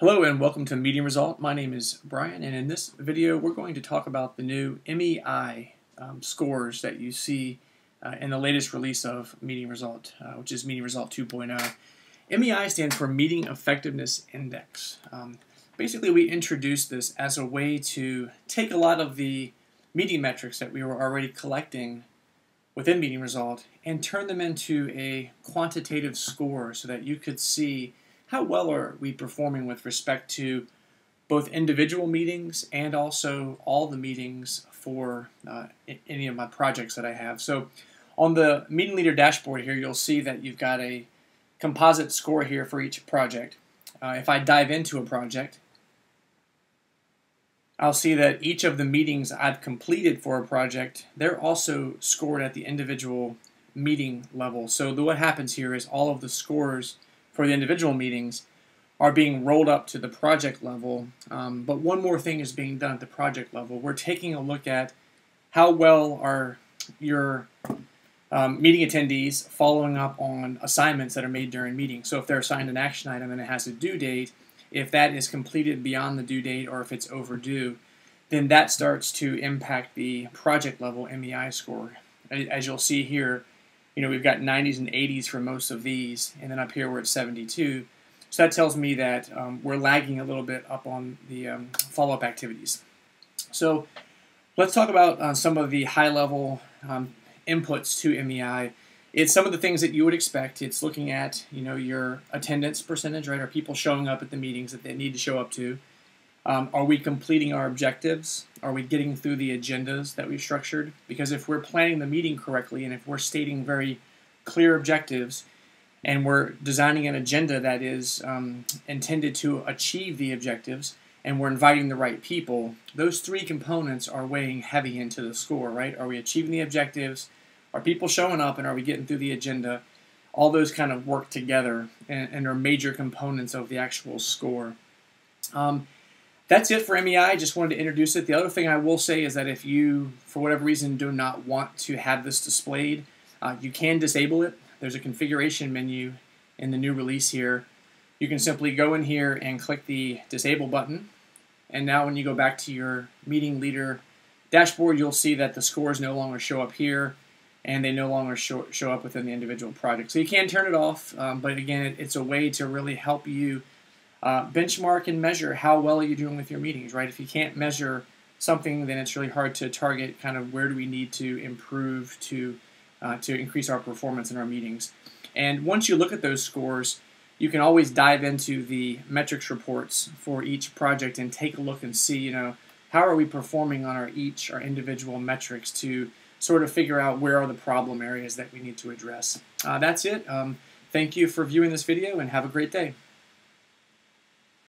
Hello and welcome to Meeting Result. My name is Brian, and in this video we're going to talk about the new MEI scores that you see in the latest release of Meeting Result, which is Meeting Result 2.0. MEI stands for Meeting Effectiveness Index. Basically, we introduced this as a way to take a lot of the meeting metrics that we were already collecting within Meeting Result and turn them into a quantitative score so that you could see how well are we performing with respect to both individual meetings and also all the meetings for any of my projects that I have. So on the Meeting Leader dashboard here, you'll see that you've got a composite score here for each project. If I dive into a project, I'll see that each of the meetings I've completed for a project, they're also scored at the individual meeting level. So what happens here is all of the scores for the individual meetings are being rolled up to the project level, but one more thing is being done at the project level. We're taking a look at how well are your meeting attendees following up on assignments that are made during meetings. So if they're assigned an action item and it has a due date, if that is completed beyond the due date or if it's overdue, then that starts to impact the project level MEI score. As you'll see here, we've got 90s and 80s for most of these, and then up here we're at 72. So that tells me that we're lagging a little bit up on the follow-up activities. So let's talk about some of the high-level inputs to MEI. It's some of the things that you would expect. It's looking at your attendance percentage, right? Are people showing up at the meetings that they need to show up to? Are we completing our objectives? Are we getting through the agendas that we've structured? Because if we're planning the meeting correctly and if we're stating very clear objectives and we're designing an agenda that is intended to achieve the objectives and we're inviting the right people, those three components are weighing heavy into the score, right? Are we achieving the objectives? Are people showing up and are we getting through the agenda? All those kind of work together and are major components of the actual score. That's it for MEI. I just wanted to introduce it. The other thing I will say is that if you, for whatever reason, do not want to have this displayed, you can disable it. There's a configuration menu in the new release here. You can simply go in here and click the disable button. And now when you go back to your Meeting Leader dashboard, you'll see that the scores no longer show up here and they no longer show up within the individual project. So you can turn it off, but again, it's a way to really help you benchmark and measure how well are you doing with your meetings, right? If you can't measure something, then it's really hard to target kind of where do we need to improve to increase our performance in our meetings. And once you look at those scores, you can always dive into the metrics reports for each project and take a look and see, how are we performing on our individual metrics to sort of figure out where are the problem areas that we need to address. That's it. Thank you for viewing this video and have a great day.